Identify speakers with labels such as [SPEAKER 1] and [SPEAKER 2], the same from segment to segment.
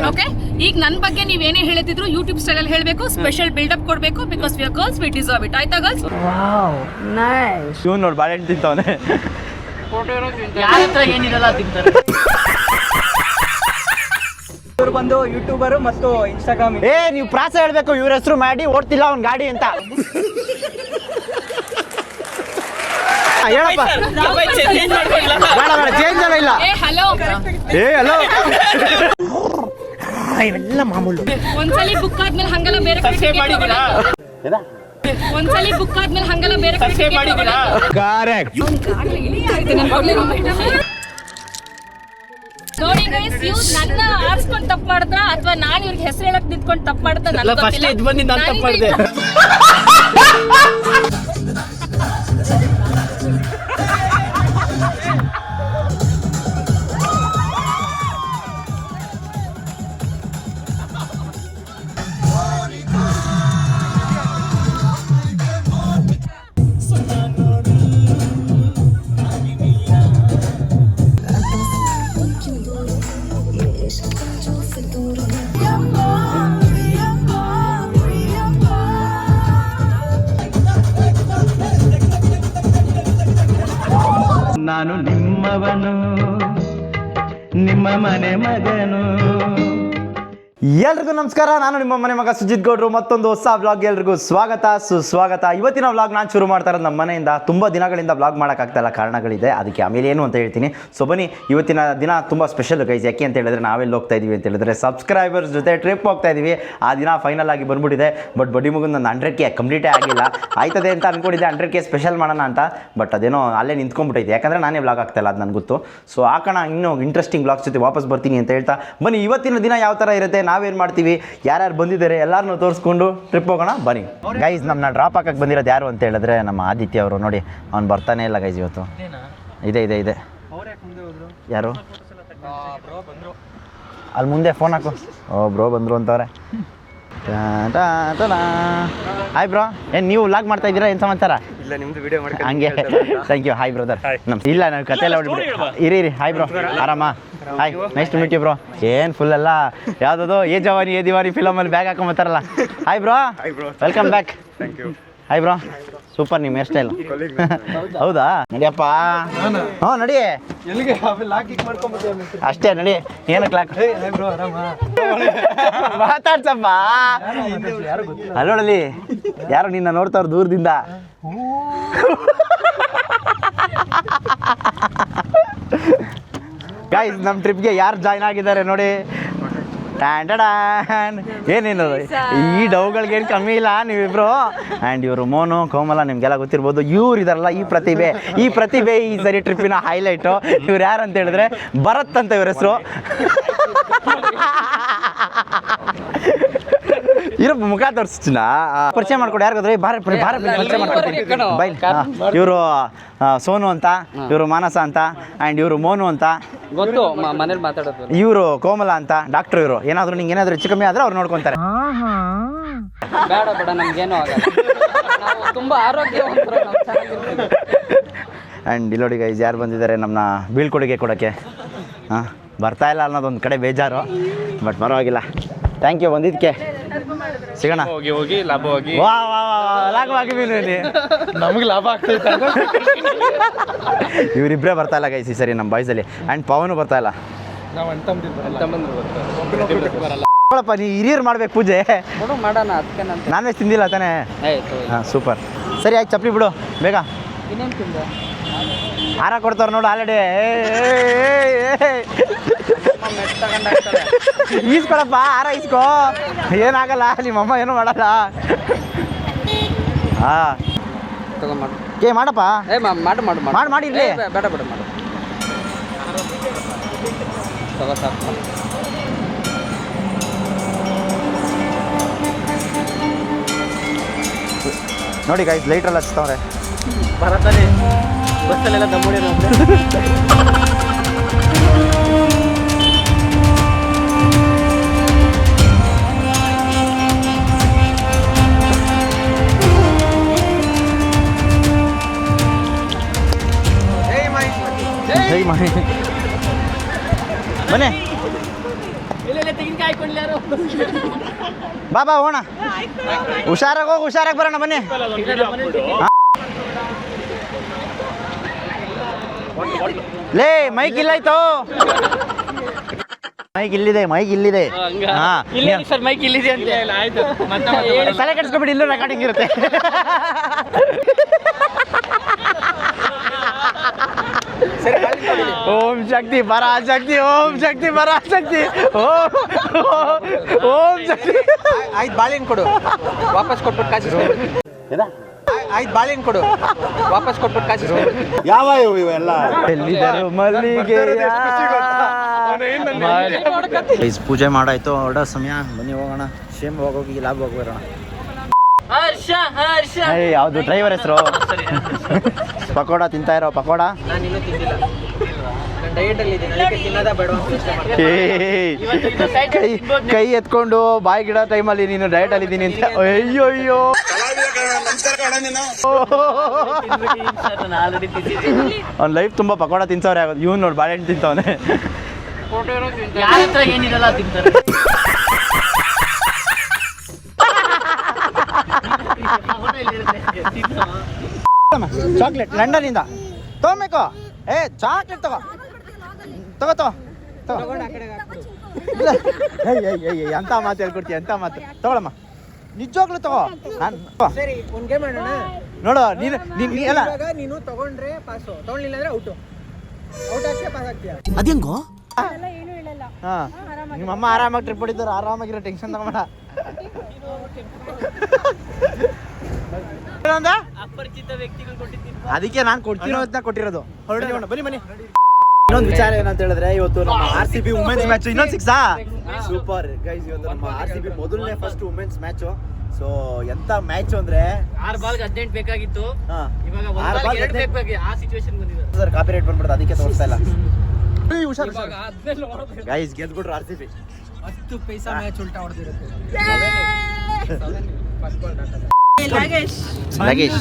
[SPEAKER 1] Okay. ಈಗ ನನ್ನ ಬಗ್ಗೆ ನೀವೇನೇ ಹೇಳಿದ್ರು ಯೂಟ್ಯೂಬ್ ಸ್ಟೈಲಲ್ಲಿ ಹೇಳಬೇಕು, ಸ್ಪೆಷಲ್ ಬಿಲ್ಡಪ್ ಕೊಡಬೇಕು. Because we are girls, V deserve it. ಆಯ್ತಾ ಗರ್ಲ್ಸ್?
[SPEAKER 2] Wow nice.
[SPEAKER 3] ಇವ್ನು ನೋಡಿ ಬಾಳೆಹಣ್ಣು ತಿಂತವನೆ.
[SPEAKER 2] ಯಾರ ಹತ್ರ ಏನಿರಲ್ಲ ತಿಂತಾರೆ. ಇವ್ರು ಬಂದು ಯೂಟ್ಯೂಬರ್ ಮತ್ತು ಇನ್ಸ್ಟಾಗ್ರಾಮ್.
[SPEAKER 3] ನೀವು ಪ್ರಾಸ ಹೇಳ್ಬೇಕು, ಇವ್ರ ಹೆಸರು ಮಾಡಿ ಓಡ್ತಿಲ್ಲ ಅವ್ನ ಗಾಡಿ ಅಂತ. ಹೇಳಪ್ಪ. ಚೇಂಜ್ ಎಲ್ಲ ಇಲ್ಲ.
[SPEAKER 1] ಹಲೋ
[SPEAKER 3] ಇವೆಲ್ಲ ಮಾಮೂಲು.
[SPEAKER 1] ಒಂದ್ಸಲಿ ಬುಕ್ ಆದ್ಮೇಲೆ ಹಂಗೆಲ್ಲ ಬೇರೆ ಒಂದ್ಸಲಿ ಬುಕ್ ಆದ್ಮೇಲೆ ಹಂಗೆಲ್ಲ ಬೇರೆ
[SPEAKER 3] ಕರೆಕ್ಟ್.
[SPEAKER 1] ನೋಡಿ ಗೈಸ್, ಇವ್ರು ನನ್ನ ಆರಿಸ್ಕೊಂಡು ತಪ್ಪು ಮಾಡಿದ್ರ ಅಥವಾ ನಾನು ಇವ್ರಿಗೆ ಹೆಸರು ಹೇಳಕ್ ನಿಂತ್ಕೊಂಡು ತಪ್ಪು ಮಾಡಿದ್ರ
[SPEAKER 4] ನಾನು ನಿಮ್ಮವನು, ನಿಮ್ಮ ಮನೆ ಮಗನು.
[SPEAKER 3] ಎಲ್ರಿಗೂ ನಮಸ್ಕಾರ. ನಾನು ನಿಮ್ಮ ಮನೆ ಮಗ ಸುಜಿತ್ ಗೌಡ್ರು. ಮತ್ತೊಂದು ಹೊಸ ವ್ಲಾಗ್ ಎಲ್ರಿಗೂ ಸ್ವಾಗತ ಸುಸ್ವಾಗತ. ಇವತ್ತಿನ ವ್ಲಾಗ್ ನಾನು ಶುರು ಮಾಡ್ತಾ ಇರೋದು ನಮ್ಮ ಮನೆಯಿಂದ. ತುಂಬ ದಿನಗಳಿಂದ ವ್ಲಾಗ್ ಮಾಡೋಕ್ಕಾಗ್ತಾಯಿಲ್ಲ, ಕಾರಣಗಳಿದೆ. ಅದಕ್ಕೆ ಆಮೇಲೆ ಏನು ಅಂತ ಹೇಳ್ತೀನಿ. ಸೊ ಬನ್ನಿ, ಇವತ್ತಿನ ದಿನ ತುಂಬ ಸ್ಪೆಷಲ್ ಗೈಸ್. ಯಾಕೆ ಅಂತ ಹೇಳಿದ್ರೆ ನಾವೆಲ್ಲಿ ಹೋಗ್ತಾ ಇದೀವಿ ಅಂತ ಹೇಳಿದ್ರೆ ಸಬ್ಸ್ಕ್ರೈಬರ್ಸ್ ಜೊತೆ ಟ್ರಿಪ್ ಹೋಗ್ತಾ ಇದೀವಿ. ಆ ದಿನ ಫೈನಲ್ ಆಗಿ ಬಂದ್ಬಿಟ್ಟಿದೆ. ಬಟ್ ಬಡ್ಡಿ ಮುಗಿದು ನನ್ನ 100K ಕಂಪ್ಲೀಟೇ ಆಗಿಲ್ಲ. ಆಯ್ತದೆ ಅಂತ ಅಂದ್ಕೊಂಡಿದ್ದೆ 100K ಸ್ಪೆಷಲ್ ಮಾಡೋಣ ಅಂತ. ಬಟ್ ಅದೇನೋ ಅಲ್ಲೇ ನಿಂತ್ಕೊಂಡ್ಬಿಟ್ಟೈತೆ, ಯಾಕಂದರೆ ನಾನೇ ವ್ಲಾಗ್ ಆಗ್ತಾಯಿಲ್ಲ, ಅದು ನನಗೆ ಗೊತ್ತು. ಸೊ ಹಾಕೋಣ, ಇನ್ನೂ ಇಂಟ್ರೆಸ್ಟಿಂಗ್ ವ್ಲಾಗ್ಸ್ ಜೊತೆ ವಾಪಸ್ ಬರ್ತೀನಿ ಅಂತ ಹೇಳ್ತಾ ಬನ್ನಿ. ಇವತ್ತಿನ ದಿನ ಯಾವ ಥರ ಇರುತ್ತೆ, ನಾವೇನು ಮಾಡ್ತೀವಿ, ಯಾರ್ಯಾರು ಬಂದಿದ್ದಾರೆ ಎಲ್ಲರನ್ನೂ ತೋರಿಸ್ಕೊಂಡು ಟ್ರಿಪ್ ಹೋಗೋಣ ಬನ್ನಿ. ಗೈಸ್, ನಮ್ಮನ್ನ ಡ್ರಾಪ್ ಹಾಕಕ್ಕೆ ಬಂದಿರೋದು ಯಾರು ಅಂತ ಹೇಳಿದ್ರೆ ನಮ್ಮ ಆದಿತ್ಯ ಅವರು. ನೋಡಿ, ಅವ್ನು ಬರ್ತಾನೆ ಇಲ್ಲ ಗೈಸ್ ಇವತ್ತು. ಇದೆ ಯಾರು ಅಲ್ಲಿ ಮುಂದೆ ಫೋನ್ ಹಾಕು. ಬ್ರೋ ಬಂದರು ಅಂತವ್ರೆ. ಹಾಯ್ ಬ್ರೋ, ಏನು ನೀವು ವ್ಲಾಗ್ ಮಾಡ್ತಾ ಇದ್ದೀರಾ? ಏನು ಸಮಾಚಾರ?
[SPEAKER 5] ಇಲ್ಲ, ನಿಮ್ದು ವಿಡಿಯೋ ಮಾಡಿ
[SPEAKER 3] ಹಂಗೆ. Thank you. Hi brother. ಇಲ್ಲ, ನಾವು ಕತೆ ಎಲ್ಲ ಹೊಡ್ಬಿಟ್ಟು ಇರಿ. ಹಾಯ್ ಬ್ರೋ, ಆರಾಮ? Hi, nice to meet you bro. ಏನು ಫುಲ್ ಎಲ್ಲ ಯಾವುದದು ಏ ಜವಾನಿ ಏ ದಿವಾನಿ ಫಿಲಮಲ್ಲಿ ಬ್ಯಾಗ್ ಹಾಕೊಂಬತ್ತಾರಲ್ಲ. Hi bro, welcome back.
[SPEAKER 5] Thank you.
[SPEAKER 3] Hi bro, super ನಿಮ್ಮ ಹೇರ್ ಸ್ಟೈಲ್. ಹೌದಾ? ನಡಿಯಪ್ಪ. ಹ್ಞೂ ನಡಿ.
[SPEAKER 5] ಎಲ್ಲಿಗೆ
[SPEAKER 3] ಅಷ್ಟೇ ನಡಿ. ಏನಕ್ಕೆ ಲಾಕ್ ಮಾತಾಡ್ಸಪ್ಪ. ಅಲ್ಲೋಡಲಿ ಯಾರು ನಿನ್ನ ನೋಡ್ತಾವ್ರು ದೂರದಿಂದ. ಗೈಸ್, ನಮ್ಮ ಟ್ರಿಪ್ಗೆ ಯಾರು ಜಾಯ್ನ್ ಆಗಿದ್ದಾರೆ ನೋಡಿ. ಏನೇನು ಈ ಡೌಗಳಿಗೇನು ಕಮ್ಮಿ ಇಲ್ಲ ನೀವಿಬ್ರು. ಆ್ಯಂಡ್ ಇವರು ಮೋನು ಕೋಮಲ, ನಿಮಗೆಲ್ಲ ಗೊತ್ತಿರ್ಬೋದು. ಇವ್ರು ಇದಾರಲ್ಲ ಈ ಪ್ರತಿಭೆ ಈ ಸರಿ ಟ್ರಿಪ್ಪಿನ ಹೈಲೈಟು. ಇವ್ರು ಯಾರು ಅಂತ ಹೇಳಿದ್ರೆ ಭರತ್ ಅಂತ ಇವ್ರ ಹೆಸರು. ಇರೋ ಮುಖ ತೋರಿಸ್ತೀನ ಪರಿಚಯ ಮಾಡ್ಕೊಡಿ. ಯಾರಿಗಾದ್ರೆ ಪರಿಚಯ ಮಾಡ್ಕೊಡ್ತೀನಿ. ಬೈ. ಇವರು ಸೋನು ಅಂತ, ಇವರು ಮಾನಸ ಅಂತ, ಆ್ಯಂಡ್ ಇವರು ಮೋನು ಅಂತ.
[SPEAKER 2] ಗೊತ್ತು, ಮನೇಲಿ ಮಾತಾಡೋದು.
[SPEAKER 3] ಇವರು ಕೋಮಲ ಅಂತ, ಡಾಕ್ಟ್ರು. ಇವರು ಏನಾದರೂ ನಿಂಗೆ ಏನಾದರೂ ಹೆಚ್ಚು ಕಮ್ಮಿ ಆದರೆ ಅವ್ರು ನೋಡ್ಕೊತಾರೆ.
[SPEAKER 2] ಬೇಡ ನಮ್ಗೇನೋ ಆಗಲ್ಲ, ನಾವು ತುಂಬ ಆರೋಗ್ಯವಂತರು, ನಾವು ಚೆನ್ನಾಗಿರ್ತೀವಿ.
[SPEAKER 3] ಆ್ಯಂಡ್ ಇಲ್ಲಿ ನೋಡಿ ಗೈಸ್, ಯಾರು ಬಂದಿದ್ದಾರೆ ನಮ್ಮನ್ನ ಬೀಳ್ಕೊಡುಗೆ ಕೊಡೋಕ್ಕೆ. ಹಾಂ, ಬರ್ತಾ ಇಲ್ಲ ಅನ್ನೋದೊಂದು ಕಡೆ ಬೇಜಾರು, ಬಟ್ ಪರವಾಗಿಲ್ಲ. ಥ್ಯಾಂಕ್ ಯು ಬಂದಿದ್ದಕ್ಕೆ. ಸಿಗೋಣ.
[SPEAKER 5] ಹೋಗಿ ಲಾಭವಾಗಿ
[SPEAKER 3] ಲಾಭವಾಗಿ
[SPEAKER 5] ನಮಗೆ ಲಾಭ ಆಗ್ತೈತೆ.
[SPEAKER 3] ಇವರಿಬ್ಬರೇ ಬರ್ತಾ ಇಲ್ಲ ಗೈಸ್ ಈ ಸರಿ ನಮ್ಮ ಬಾಯ್ಸಲ್ಲಿ. ಆ್ಯಂಡ್ ಪವನು ಬರ್ತಾ ಇಲ್ಲ. ನೋಡಪ್ಪ, ನೀ ಹಿರಿಯರು ಮಾಡ್ಬೇಕು ಪೂಜೆ.
[SPEAKER 2] ಮಾಡೋಣ, ಅದಕ್ಕೆ
[SPEAKER 3] ನಾನ್ ವೆಜ್ ತಿಂದಿಲ್ಲ ತಾನೇ? ಹಾಂ, ಸೂಪರ್. ಸರಿ ಆಯ್ತು, ಚಪ್ಪಲಿ ಬಿಡು ಬೇಗ.
[SPEAKER 2] ಇನ್ನೇನು ತಿಂದ?
[SPEAKER 3] ಹಾರ ಕೊಡ್ತಾವ್ರು ನೋಡು ಆಲ್ರೆಡಿ. ಈಸ್ಕೊಳಪ್ಪ, ಹಾರ ಈಸ್ಕೋ. ಏನಾಗಲ್ಲ, ನಿಮ್ಮಮ್ಮ ಏನೂ ಮಾಡಲ್ಲ. ಹಾಂ, ಏ ಮಾಡಪ್ಪ. ಮಾಡಿ ಇರಲಿ.
[SPEAKER 2] ಬೇಡ ಮಾಡು. ತಗೋ ಸಾಕು.
[SPEAKER 3] ನೋಡಿ ಗೈಸ್, ಲೈಟ್ರೆಲ್ಲ ಹಚ್ತವ್ರೆ.
[SPEAKER 2] ಬರತ್ತಲ್ಲಿ ಬಸ್ಸಲ್ಲೆಲ್ಲ ದಮ್ಮುಡಿ
[SPEAKER 3] ಬನ್ನಿ. ಬಾ ಬಾ ಹೋಣ, ಹುಷಾರಾಗಿ ಹೋಗಿ ಹುಷಾರಾಗಿ ಬರೋಣ ಬನ್ನಿ. ಲೇ ಮೈಕ್ ಇಲ್ಲಾಯ್ತು, ಮೈಕ್ ಇಲ್ಲಿದೆ, ಮೈಕ್ ಇಲ್ಲಿದೆ. ಹಾ
[SPEAKER 2] ಸರ್ ಮೈಕ್ ಇಲ್ಲಿದೆ ಅಂತ.
[SPEAKER 5] ಆಯ್ತು
[SPEAKER 3] ತಲೆ ಕೆಡಿಸ್ಕೊಬಿಡಿ, ಇಲ್ಲೂ ರೆಕಾರ್ಡಿಂಗ್ ಇರುತ್ತೆ. ಓಂ ಶಕ್ತಿ ಪರಾಶಕ್ತಿ, ಓಂ ಶಕ್ತಿ ಪರಾಶಕ್ತಿ, ಓಂ ಶಕ್ತಿ.
[SPEAKER 5] ಆಯ್ತು ಬಾಳೆಹಣ್ಣು ಕೊಡು, ವಾಪಸ್ ಕೊಟ್ಬಿಟ್ಟು ಕಾಸು ಆಯ್ತು ಬಾಳೆಹಣ್ಣು ಕೊಡು, ವಾಪಸ್ ಕೊಟ್ಬಿಟ್ಟು ಕಾಸು.
[SPEAKER 3] ಯಾವ ಇವೆಲ್ಲ ಎಲ್ಲಿದರು ಮಲ್ಲಿಗೆ. ಪೂಜೆ ಮಾಡಾಯ್ತು, ಹೊರಡೋ ಸಮಯ, ಬನ್ನಿ ಹೋಗೋಣ. ಶೇಮ್ ಹೋಗೋಗಿ ಲಾಭ ಹೋಗ್ಬರೋಣ.
[SPEAKER 2] ಹರ್ಷ ಹರ್ಷ.
[SPEAKER 3] ಯಾವುದು ಡ್ರೈವರ್ ಹೆಸರು? ಪಕೋಡ ತಿಂತಾ ಇರೋ, ಪಕೋಡ.
[SPEAKER 2] ನಾನು ಇನ್ನೂ ತಿಂದಿಲ್ಲ, ನಾನು ಡಯಟಲ್ಲಿ ಇದ್ದೀನಿ, ಅದಕ್ಕೆ ತಿನ್ನೋದ ಬೇಡ ಅಂತ ಯೋಚ್ನೆ ಮಾಡ್ತೀನಿ.
[SPEAKER 3] ಕೈ ಎತ್ಕೊಂಡು ಬಾಯಿ ಗಿಡ ಟೈಮಲ್ಲಿ ನೀನು ಡಯಟ್ ಅಲ್ಲಿ ಇದ್ದೀನಿ ಅಂತ. ಅಯ್ಯೋ ಅಯ್ಯೋ, ಅವ್ನ ಲೈಫ್ ತುಂಬಾ ಪಕೋಡ ತಿನ್ಸವ್ರೆ ಆಗೋದು. ಇವ್ನು ನೋಡಿ ಬಾಳೆಹಣ್ಣು ತಿಂತವನೆ.
[SPEAKER 2] ಯಾರ ಹತ್ರ ಏನಿರಲ್ಲ ತಿಂತಾರೆ.
[SPEAKER 3] ಚಾಕ್ಲೇಟ್ ಲಂಡನ್ ಇಂದ ತಗೋಬೇಕು. ಚಾಕ್ಲೇಟ್ ತಗೋ ತಗೋ ತಗೋ ತಗೋ. ಎಂತ ಮಾತು ಹೇಳ್ಕೊಡ್ತೀಯ, ಎಂತ ಮಾತು. ತಗೊಳಮ್ಮ, ನಿಜವಾಗ್ಲೂ ತಗೋ.
[SPEAKER 2] ಸರಿ, ಒಂದು ಗೇಮ್ ಮಾಡೋಣ.
[SPEAKER 3] ನೋಡು ನೀನು ಎಲ್ಲ
[SPEAKER 2] ನೀನು ತಗೊಂಡ್ರೆ ಪಾಸು, ತಗೊಳ್ಳಿಲ್ಲ ಅಂದ್ರೆ ಔಟು. ಔಟ್ ಆಗ್ತೀಯ, ಪಾಸ್ ಆಗ್ತೀಯ.
[SPEAKER 3] ಅದೇಂಗೋ. ಹಾ, ನಿಮ್ಮಮ್ಮ ಆರಾಮಾಗಿ ಟ್ರಿಪ್ ಹೊಡಿತಾರೆ, ಆರಾಮಾಗಿರೋ, ಟೆನ್ಷನ್ ತಗೋಬೇಡ.
[SPEAKER 2] ಅಪರಿಚಿತ ವ್ಯಕ್ತಿಗಳು ಕೊಟ್ಟಿದ್ದೀನಿ.
[SPEAKER 3] ಅದಕ್ಕೆ ನಾನು ಕೊಟ್ಟಿರೋದು. ಬನ್ನಿ ಬನ್ನಿ. ಇನ್ನೊಂದು ವಿಚಾರ ಏನಂತ ಹೇಳಿದ್ರೆ, ಇವತ್ತು ನಮ್ಮ RCB ವುಮೆನ್ಸ್ ಮ್ಯಾಚ್ ಇನ್ನೊಂದು ಸಿಕ್ಸಾ ಸೂಪರ್ ಗೈಸ್. ಇವತ್ತು ನಮ್ಮ RCB ಮೊದಲನೇ ಫಸ್ಟ್ ವುಮೆನ್ಸ್ ಮ್ಯಾಚ್. ಸೊ ಎಂತ ಮ್ಯಾಚ್ ಅಂದ್ರೆ
[SPEAKER 2] 6 ಬಾಲ್ಗೆ 18 ಬೇಕಾಗಿತ್ತು, ಇವಾಗ 1
[SPEAKER 3] 6
[SPEAKER 2] ಬಾಲ್ಗೆ 2 ಬೇಕಾಗಿ ಆ ಸಿಚುವೇಶನ್ ಬಂದಿದೆ
[SPEAKER 3] ಸರ್. ಕಾಪಿ ರೇಟ್ ಬಂದ್ಬಿಡ್ತು, ಅದಕ್ಕೆ ತೋರಿಸ್ತಾ ಇಲ್ಲ. ಗೈಸ್ ಗೆದ್ಬಿಟ್ರು RCB.
[SPEAKER 2] 10 ಪೈಸಾ ಮ್ಯಾಚ್ ಉಲ್ಟಾ ಹೊಡೆದಿರುತ್ತೆ.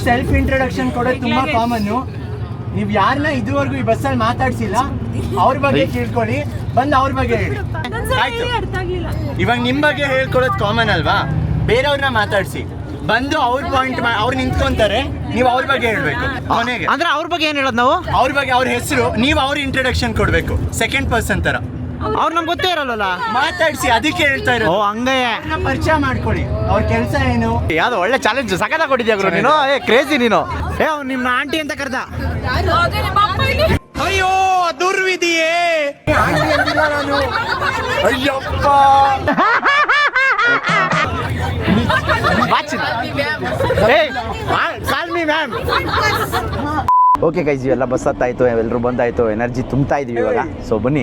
[SPEAKER 6] ಸೆಲ್ಫ್ ಇಂಟ್ರೊಡಕ್ಷನ್ ಕೊಡೋದು ತುಂಬಾ ಕಾಮನ್. ನೀವು ಯಾರನ್ನ ಇದುವರೆಗೂ ಈ ಬಸ್ಸಲ್ಲಿ ಮಾತಾಡ್ಸಿಲ್ಲ, ಅವ್ರ ಬಗ್ಗೆ ತಿಳ್ಕೊಳ್ಳಿ, ಬಂದು ಅವ್ರ ಬಗ್ಗೆ ಹೇಳಿ. ಆಯ್ತು, ಇವಾಗ ನಿಮ್ ಬಗ್ಗೆ ಹೇಳ್ಕೊಡೋದು ಕಾಮನ್ ಅಲ್ವಾ? ಬೇರೆಯವ್ರನ್ನ ಮಾತಾಡ್ಸಿ, ಬಂದು ಅವ್ರ ಪಾಯಿಂಟ್ ಅವ್ರು ನಿಂತ್ಕೊಂತಾರೆ, ನೀವು ಅವ್ರ ಬಗ್ಗೆ ಹೇಳ್ಬೇಕು. ಕೊನೆಗೆ
[SPEAKER 3] ಅಂದ್ರೆ ಅವ್ರ ಬಗ್ಗೆ ಏನ್ ಹೇಳೋದು ನಾವು?
[SPEAKER 6] ಅವ್ರ ಬಗ್ಗೆ, ಅವ್ರ ಹೆಸರು, ನೀವು ಅವ್ರ ಇಂಟ್ರೊಡಕ್ಷನ್ ಕೊಡ್ಬೇಕು, ಸೆಕೆಂಡ್ ಪರ್ಸನ್ ತರ.
[SPEAKER 3] ಅವ್ರು ನಮ್ಗೆ ಗೊತ್ತೇ ಇರಲ್ಲ,
[SPEAKER 6] ಮಾತಾಡ್ಸಿ, ಅದಕ್ಕೆ ಹೇಳ್ತಾ
[SPEAKER 3] ಓ
[SPEAKER 6] ಇರೋದು.
[SPEAKER 3] ಹಂಗೆ
[SPEAKER 6] ಪರಿಚಯ ಮಾಡ್ಕೊಳ್ಳಿ, ಅವ್ರ ಕೆಲಸ ಏನು.
[SPEAKER 3] ಯಾವ್ದು ಒಳ್ಳೆ ಚಾಲೆಂಜ್ ಸಕತ್ತ ಕೊಟ್ಟಿದ್ಯಾ ಗುರು ನೀನು. ಕ್ರೇಜಿ ನೀನು. ಅವ್ನು ನಿಮ್ಮ ಆಂಟಿ ಅಂತ ಕರ್ದ.
[SPEAKER 6] ಅಯ್ಯೋ ದುರ್ವಿಧಿಯೇ, ಅಯ್ಯಪ್ಪ.
[SPEAKER 3] Call me ma'am. Okay guys, ಇವೆಲ್ಲ ಬಸ್ ಹತ್ತಾಯ್ತು, ಎಲ್ಲರೂ ಬಂದಾಯ್ತು, ಎನರ್ಜಿ ತುಂಬ್ತಾ ಇದೀವಿ ಇವಾಗ. ಸೊ ಬನ್ನಿ,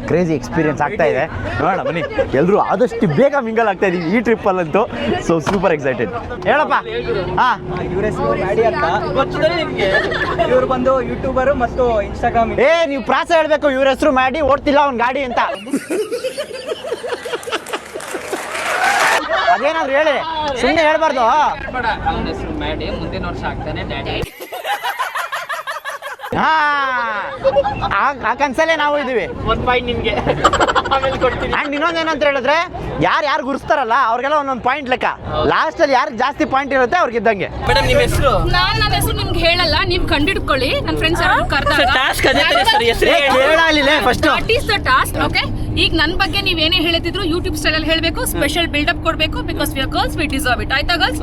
[SPEAKER 3] ಕ್ರೇಜಿ ಎಕ್ಸ್ಪೀರಿಯನ್ಸ್ ಆಗ್ತಾ ಇದೆ, ನೋಡೋಣ ಬನ್ನಿ. ಎಲ್ಲರೂ ಆದಷ್ಟು ಬೇಗ ಮಿಂಗಲ್ ಆಗ್ತಾ ಇದೀವಿ ಈ ಟ್ರಿಪ್ಪಲ್ಲಂತೂ. So super excited. ಹೇಳಪ್ಪ. ಹಾ,
[SPEAKER 2] ಇವ್ರ ಹೆಸರು ಮ್ಯಾಡಿ ಅಂತ ಗೊತ್ತಿದೆ ನಿಮ್ಗೆ. ಇವ್ರು ಬಂದು ಯೂಟ್ಯೂಬರು ಮತ್ತು ಇನ್ಸ್ಟಾಗ್ರಾಮ್.
[SPEAKER 3] ನೀವು ಪ್ರಾಸ ಹೇಳ್ಬೇಕು, ಇವ್ರ ಹೆಸರು ಮಾಡಿ ಓಡ್ತಿಲ್ಲ ಅವ್ನ ಗಾಡಿ ಅಂತ. ಅದೇನಾದ್ರು ಹೇಳಿ, ಸುಮ್ಮನೆ ಹೇಳ್ಬಾರ್ದು.
[SPEAKER 2] ಅವನ ಹೆಸರು ಮ್ಯಾಡಿ, ಮುಂದಿನ ವರ್ಷ ಆಗ್ತಾನೆ ಡ್ಯಾಡಿ.
[SPEAKER 3] ಹಾ, ಆ ಕನ್ಸಲ್ಲೇ ನಾವು ಇದೀವಿ.
[SPEAKER 2] 1 ಪಾಯಿಂಟ್ ನಿಮ್ಗೆ, ಆಮೇಲೆ ಕೊಡ್ತೀನಿ.
[SPEAKER 3] ಅಂಡ್ ಇನ್ನೊಂದೇನಂತ ಹೇಳಿದ್ರೆ, ಯಾರು ಗುರ್ಸ್ತಾರಲ್ಲ ಅವ್ರಿಗೆಲ್ಲ ಒಂದೊಂದು ಪಾಯಿಂಟ್ ಲೆಕ್ಕ. ಲಾಸ್ಟ್ ಅಲ್ಲಿ ಯಾರಿಗೆ ಜಾಸ್ತಿ ಪಾಯಿಂಟ್ ಇರುತ್ತೆ ಅವ್ರಿಗೆ ಇದ್ದಂಗೆ.
[SPEAKER 2] ಮೇಡಮ್ ನಿಮ್ಮ ಹೆಸರು?
[SPEAKER 1] ನನ್ನ ಹೆಸರು ನಿಮ್ಗೆ ಹೇಳಲ್ಲ, ನೀವು ಕಂಡಿಡ್ಕೊಳ್ಳಿ. ನನ್ನ ಫ್ರೆಂಡ್ಸ್ ಯಾರು ಕರೆದಾಗ
[SPEAKER 2] ಟಾಸ್ಕ್ ಅದೇ ತರ ಸರ್, ಹೆಸರು
[SPEAKER 3] ಹೇಳಲಿಲ್ಲ first.
[SPEAKER 1] That is the task. Okay, ಈಗ ನನ್ನ ಬಗ್ಗೆ ನೀವ್ ಏನೇ ಹೇಳ್ತಿದ್ರು ಯೂಟ್ಯೂಬ್ ಸ್ಟೈಲ್ ಅಲ್ಲಿ ಹೇಳ್ಬೇಕು, ಸ್ಪೆಷಲ್ ಬಿಲ್ಡಪ್ ಕೊಡ್ಬೇಕು, because we are girls, V deserve it. ಆಯ್ತಾ ಗರ್ಲ್ಸ್?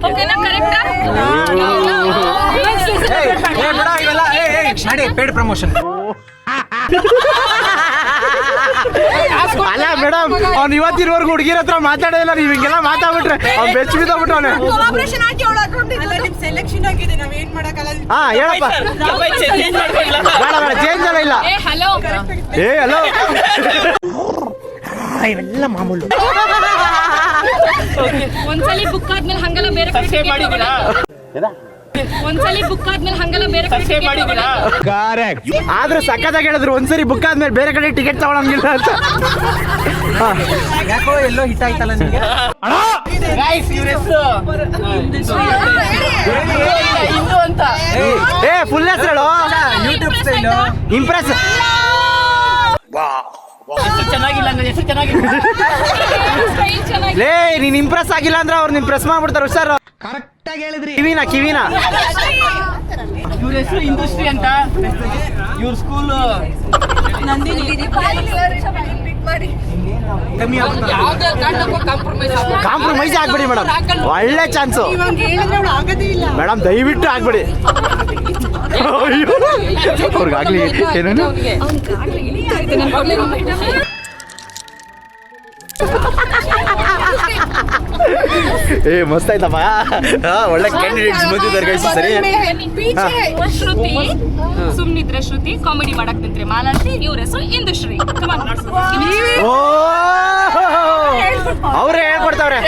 [SPEAKER 1] ಓಕೆನಾ? ಕರೆಕ್ಟಾ?
[SPEAKER 6] ನಡಿ, ಪೇಡ್ ಪ್ರಮೋಷನ್.
[SPEAKER 3] ಅಲ್ಲ ಮೇಡಮ್, ಅವ್ನು ಇವತ್ತಿನವರೆಗೂ ಹುಡುಗಿರ ಹತ್ರ ಮಾತಾಡೇ ಇಲ್ಲ. ನೀವು ಹಿಂಗೆಲ್ಲ ಮಾತಾಡ್ಬಿಟ್ರೆ ಅವ್ನು ಬೆಚ್ಚ ಬಿದ್ದೋಗ್ಬಿಟ್ಟವನೆ. ಹಾ ಹೇಳಪ್ಪ. ಬೇಡ ಚೇಂಜ್ ಎಲ್ಲ ಇಲ್ಲ.
[SPEAKER 1] ಏ ಹಲೋ,
[SPEAKER 3] ಹಲೋ.
[SPEAKER 6] ಇವೆಲ್ಲ ಮಾಮೂಲು.
[SPEAKER 1] ಒಂದ್ಸಲಿ ಬುಕ್ ಆದ್ಮೇಲೆ ಹಂಗೆಲ್ಲ ಬೇರೆ ಕಡೆ ticket
[SPEAKER 2] ಮಾಡಿದ್ದೀರಾ?
[SPEAKER 1] ಒಂದ್ಸಲಿ ಬುಕ್ ಆದ್ಮೇಲೆ ಹಂಗೆಲ್ಲ ಬೇರೆ ಕಡೆ ticket
[SPEAKER 2] ಮಾಡಿದ್ದೀರಾ?
[SPEAKER 3] ಕರೆಕ್ಟ್. ಆದ್ರೂ ಸಕ್ಕತ್ತಾಗಿ ಹೇಳಿದ್ರು, ಒಂದ್ಸರಿ ಬುಕ್ ಆದ್ಮೇಲೆ ಬೇರೆ ಕಡೆ ಟಿಕೆಟ್ ತಗೊಳಂಗಿಲ್ಲ ಅಂತ.
[SPEAKER 6] ಯಾಕೋ ಎಲ್ಲೋ ಹಿಟ್ ಆಯ್ತಲ್ಲ ನಿಮಗೆ.
[SPEAKER 2] ಗೈಸ್ ಇವ್ರ ಹೆಸರು ಇಂದು ಅಂತ.
[SPEAKER 3] ಫುಲ್ ಹೆಸರು ಹೇಳು.
[SPEAKER 6] YouTube style
[SPEAKER 3] Impress.
[SPEAKER 5] ಚೆನ್ನಾಗಿಲ್ಲ ಅಂದ್ರೆ ಹೆಸರು ಚೆನ್ನಾಗಿಲ್ಲ.
[SPEAKER 1] ಸ್ಟೈಲ್ ಚೆನ್ನಾಗಿ
[SPEAKER 3] ಲೇ ನೀನ್ ಇಂಪ್ರೆಸ್ ಆಗಿಲ್ಲ ಅಂದ್ರೆ ಅವ್ರು ಇಂಪ್ರೆಸ್ ಮಾಡ್ಬಿಡ್ತಾರೆ ಹುಷಾರು. ಕರೆಕ್ಟಾಗಿ ಹೇಳಿದ್ರಿ. ಕಿವಿನ
[SPEAKER 5] ಇವ್ರ ಹೆಸರು ಇಂಡಸ್ಟ್ರಿ ಅಂತ. ಇವ್ರ ಸ್ಕೂಲ್
[SPEAKER 3] ಕಾಂಪ್ರಮೈಸ್ ಆಗ್ಬಿಡಿ ಮೇಡಮ್, ಒಳ್ಳೆ ಚಾನ್ಸು ಮೇಡಮ್, ದಯವಿಟ್ಟು ಆಗ್ಬಿಡಿ. ಅವ್ರಿಗಾಗ್ಲಿ ಏನೇನು ಏ ಮಸ್ತ್ ಆಯ್ತಮ್ಮ, ಒಳ್ಳೆ ಕ್ಯಾಂಡಿಡೇಟ್ಸ್ ಬಂದಿದ್ದಾರೆ ಗೈಸ್. ಸರಿ
[SPEAKER 1] ಶ್ರುತಿ ಸುಮ್ನಿದ್ರೆ ಶ್ರುತಿ ಕಾಮಿಡಿ ಮಾಡಕ್ ನಿಂತ್ರೆ ಮಾಲಾಶ್ರೀ, ಇವ್ರ ಹೆಸರು ಇಂದುಶ್ರೀ.
[SPEAKER 3] ಓ ಅವ್ರೇ ಹೇಳ್ಕೊಡ್ತಾವ್ರೆ.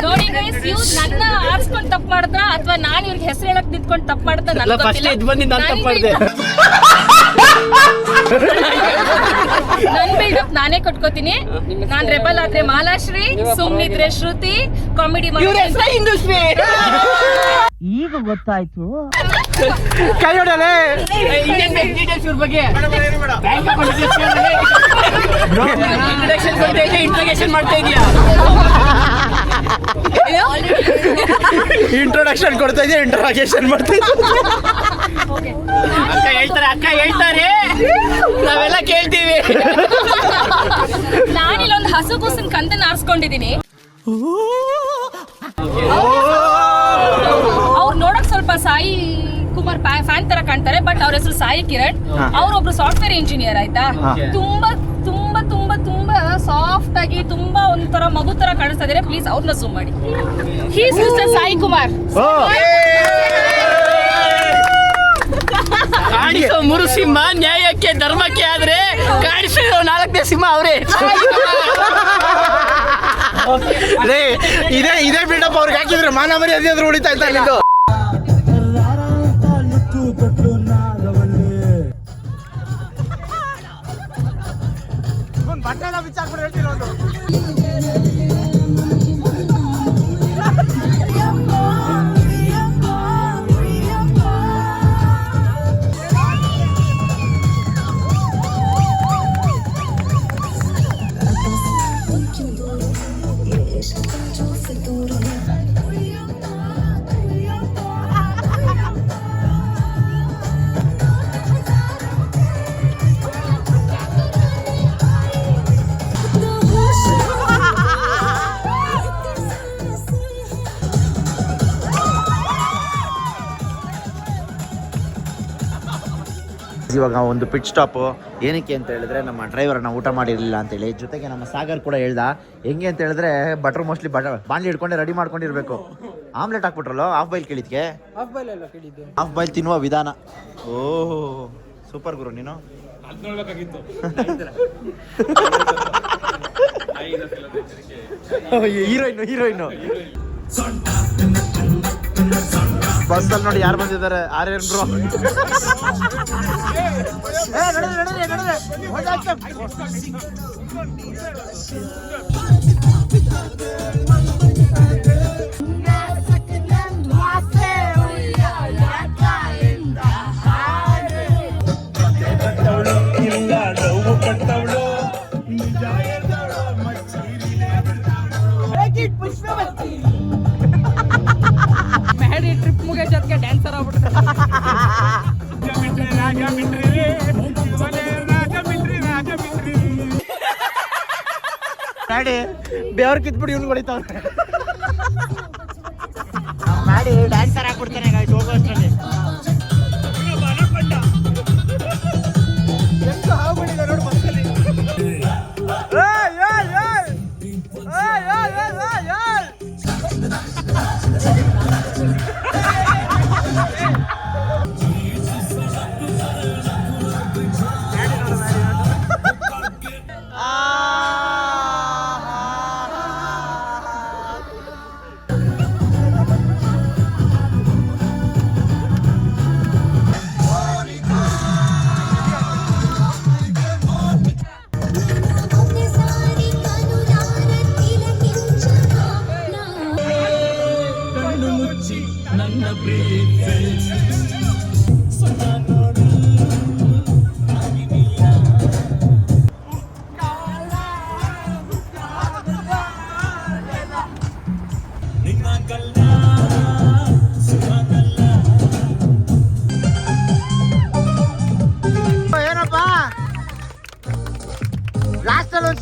[SPEAKER 1] ನೋಡಿ ಗೈಸ್, ಇವ್ರು ನನ್ನ ಆರಿಸ್ಕೊಂಡು ತಪ್ಪು ಮಾಡಿದ್ರ ಅಥವಾ ನಾನು ಇವ್ರಿಗೆ ಹೆಸರು ಹೇಳಕ್ ನಿಂತ್ಕೊಂಡು ತಪ್ಪು ಮಾಡಿದ್ರ ನನಗೆ
[SPEAKER 5] ಫಸ್ಟ್ ಇದು ಬಂದಿದ್ದು ನಾನು ತಪ್ಪು ಮಾಡಿದೆ.
[SPEAKER 1] ನನ್ ಬಿಲ್ಡಪ್ ನಾನೇ ಕೊಟ್ಕೋತೀನಿ. ನಾನ್ ರೆಬಲ್ ಆದ್ರೆ ಮಾಲಾಶ್ರೀ, ಸುಮ್ನಿದ್ರೆ ಶ್ರುತಿ, ಕಾಮಿಡಿ
[SPEAKER 5] ಇಂಡಸ್ಟ್ರಿ
[SPEAKER 7] ಈಗ ಗೊತ್ತಾಯ್ತು.
[SPEAKER 3] ಕೈ ಹೊಡಲೆ
[SPEAKER 5] ಡೀಟೇಲ್ಸ್ ಇವ್ರ ಬಗ್ಗೆ ಇಂಟ್ರೊಡಕ್ಷನ್ ಮಾಡ್ತಾ ಇದೀಯಾ?
[SPEAKER 3] ಇಂಟ್ರೊಡಕ್ಷನ್ ಕೊಡ್ತಾ ಇದೆಯಾ? ಇಂಟ್ರೊಡಕ್ಷನ್ ಮಾಡ್ತಾ
[SPEAKER 5] ಅಕ್ಕ ಹೇಳ್ತಾರೆ ನಾವೆಲ್ಲ ಕೇಳ್ತೀವಿ.
[SPEAKER 1] ನಾನಿಲ್ಲೊಂದು ಹಸು ಕೂಸಿನ ಕಂದನ್ನ ಆರಿಸ್ಕೊಂಡಿದೀನಿ. ಅವ್ರು ನೋಡಕ್ ಸ್ವಲ್ಪ ಸಾಯಿ ಕುಮಾರ್ ಫ್ಯಾನ್ ತರ ಕಾಣ್ತಾರೆ, ಬಟ್ ಅವ್ರ ಹೆಸರು ಸಾಯಿ ಕಿರಣ್. ಅವ್ರೊಬ್ರು ಸಾಫ್ಟ್ವೇರ್ ಇಂಜಿನಿಯರ್ ಆಯ್ತಾ. ತುಂಬಾ ತುಂಬಾ ತುಂಬಾ ತುಂಬಾ ಸಾಫ್ಟ್ ಆಗಿ ತುಂಬಾ ಒಂಥರ ಮಗು ತರ ಕಾಣಿಸ್ತಾ ಇದಾರೆ. ಪ್ಲೀಸ್ ಅವ್ರನ್ನ ಜೂಮ್ ಮಾಡಿ. He's mister Sai Kumar.
[SPEAKER 5] ಕಾಣಿಸೋ 3 ಸಿಂಹ ನ್ಯಾಯಕ್ಕೆ ಧರ್ಮಕ್ಕೆ ಆದ್ರೆ ಕಾಣಿಸೋ 4ನೇ ಸಿಂಹ ಅವರೇ.
[SPEAKER 3] ಇದೇ ಬಿಲ್ಡಪ್ ಅವ್ರಿಗೆ ಹಾಕಿದ್ರೆ ಮಾನ ಮರ್ಯಾದೆ ಅದ್ರ ಉಳಿತಾ ಇದ್ದಾರೆ ನಿಂದು. ಬಟ್ಟೆಲ್ಲ ಬಿಚ್ಚಾಕ್ಬಿಟ್ಟು ಹೇಳ್ತಿರೋದು. ಇವಾಗ ಒಂದು ಪಿಟ್ ಸ್ಟಾಪು ಏನಕ್ಕೆ ಅಂತ ಹೇಳಿದ್ರೆ ನಮ್ಮ ಡ್ರೈವರ್ನ ಊಟ ಮಾಡಿರಲಿಲ್ಲ ಅಂತೇಳಿ. ಜೊತೆಗೆ ನಮ್ಮ ಸಾಗರ್ ಕೂಡ ಹೇಳ್ದ ಹೆಂಗೆ ಅಂತ ಹೇಳಿದ್ರೆ ಬಟರ್ ಮೋಸ್ಟ್ಲಿ ಬಾಣಲಿ ಹಿಡ್ಕೊಂಡೆ ರೆಡಿ ಮಾಡ್ಕೊಂಡಿರ್ಬೇಕು. ಆಮ್ಲೆಟ್ ಹಾಕ್ಬಿಟ್ರಲ್ಲ ಹಾಫ್ ಬೈಲ್ ಕೇಳಿದ್ಕೆ ಹಾಫ್ ಬೈಲ್ ತಿನ್ನುವ ವಿಧಾನ. ಓಹ್ ಸೂಪರ್ ಗುರು ನೀನು. ಹೀರೋಯಿನ್ನು ಬಸ್ಸಲ್ಲಿ ನೋಡಿ ಯಾರು ಬಂದಿದ್ದಾರೆ. ಆರ್ಯನ್ ಬ್ರೋ
[SPEAKER 1] ಟ್ರಿಪ್ ಮುಗಿಯೋ ಜೊತೆಗೆ ಡ್ಯಾನ್ಸರ್ ಆಗ್ಬಿಡ್ತಾರೆ.
[SPEAKER 3] ಮಾಡಿ ಬೇವ್ರ ಕಿತ್ಬಿಟ್ಟು ಇವ್ನು ಹೊಡಿತಾವ್ರೆ. ಮಾಡಿ ಡ್ಯಾನ್ಸರ್ ಹಾಕ್ಬಿಡ್ತಾನೆ ಗಾಯ್ಸ್ ಹೋಗೋ ಅಷ್ಟರಲ್ಲಿ.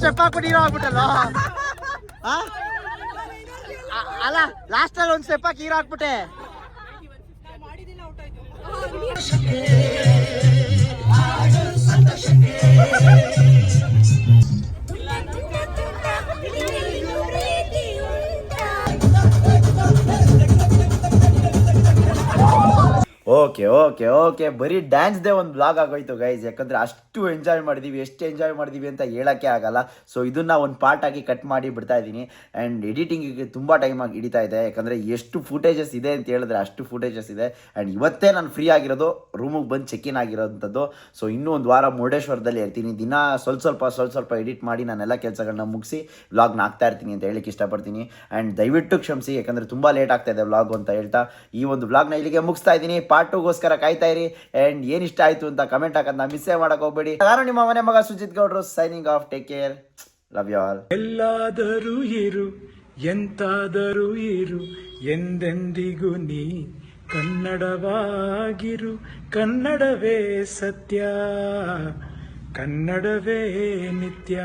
[SPEAKER 6] ಸ್ಟೆಪ್ ಹಾಕ್ಬಿಟ್ಟು ಹೀರೋ ಆಗ್ಬಿಟ್ಟಲ್ಲ. ಅಲ್ಲ ಲಾಸ್ಟ್ ಅಲ್ಲಿ ಒಂದು ಸ್ಟೆಪ್ ಹಾಕಿ ಹೀರೋ ಹಾಕ್ಬಿಟ್ಟೆ.
[SPEAKER 3] ಓಕೆ ಓಕೆ ಓಕೆ ಬರೀ ಡ್ಯಾನ್ಸ್ದೇ ಒಂದು ಬ್ಲಾಗ್ ಆಗೋಯ್ತು ಗೈಸ್. ಯಾಕಂದರೆ ಅಷ್ಟು ಎಂಜಾಯ್ ಮಾಡಿದ್ದೀವಿ, ಎಷ್ಟು ಎಂಜಾಯ್ ಮಾಡಿದ್ದೀವಿ ಅಂತ ಹೇಳೋಕ್ಕೆ ಆಗಲ್ಲ. ಸೊ ಇದನ್ನು ಒಂದು ಪಾರ್ಟ್ ಆಗಿ ಕಟ್ ಮಾಡಿ ಬಿಡ್ತಾ ಇದ್ದೀನಿ. ಆ್ಯಂಡ್ ಎಡಿಟಿಂಗಿಗೆ ತುಂಬ ಟೈಮ್ ಆಗಿ ಹಿಡಿತಾ ಇದೆ. ಯಾಕಂದರೆ ಎಷ್ಟು ಫುಟೇಜಸ್ ಇದೆ ಅಂತ ಹೇಳಿದ್ರೆ ಅಷ್ಟು ಫುಟೇಜಸ್ ಇದೆ. ಆ್ಯಂಡ್ ಇವತ್ತೇ ನಾನು ಫ್ರೀ ಆಗಿರೋದು, ರೂಮಿಗೆ ಬಂದು ಚೆಕ್ ಇನ್ ಆಗಿರೋಂಥದ್ದು. ಸೊ ಇನ್ನೂ ಒಂದು ವಾರ ಮುರುಡೇಶ್ವರದಲ್ಲಿ ಇರ್ತೀನಿ. ದಿನ ಸ್ವಲ್ಪ ಎಡಿಟ್ ಮಾಡಿ ನಾನೆಲ್ಲ ಕೆಲಸಗಳನ್ನ ಮುಗಿಸಿ ವ್ಲಾಗ್ನ ಹಾಕ್ತಾ ಇರ್ತೀನಿ ಅಂತ ಹೇಳಕ್ಕೆ ಇಷ್ಟಪಡ್ತೀನಿ. ಆ್ಯಂಡ್ ದಯವಿಟ್ಟು ಕ್ಷಮಿಸಿ, ಯಾಕಂದರೆ ತುಂಬ ಲೇಟ್ ಆಗ್ತಾ ಇದೆ ವ್ಲಾಗ್ ಅಂತ ಹೇಳ್ತಾ ಈ ಒಂದು ವ್ಲಾಗ್ನ ಇಲ್ಲಿಗೆ ಮುಗಿಸ್ತಾ ಇದ್ದೀನಿ. ಪಾರ್ಟ್ 2ಗೋಸ್ಕರ ಕಾಯ್ತಾ ಇರಿ. ಆ್ಯಂಡ್ ಏನಿಷ್ಟ ಆಯಿತು ಅಂತ ಕಮೆಂಟ್ ಹಾಕೋದನ್ನ ಮಿಸ್ಸೇ ಮಾಡೋಕೆ ಹೋಗ್ಬೇಡಿ. ನಾನು ನಿಮ್ಮ ಮನೆ ಮಗ ಸುಜಿತ್ ಗೌಡ್ರು, signing off. Take care, love you all.
[SPEAKER 8] ಎಲ್ಲಾದರೂ ಇರು, ಎಂತಾದರೂ ಇರು, ಎಂದೆಂದಿಗೂ ನೀ ಕನ್ನಡವಾಗಿರು. ಕನ್ನಡವೇ ಸತ್ಯ, ಕನ್ನಡವೇ ನಿತ್ಯ.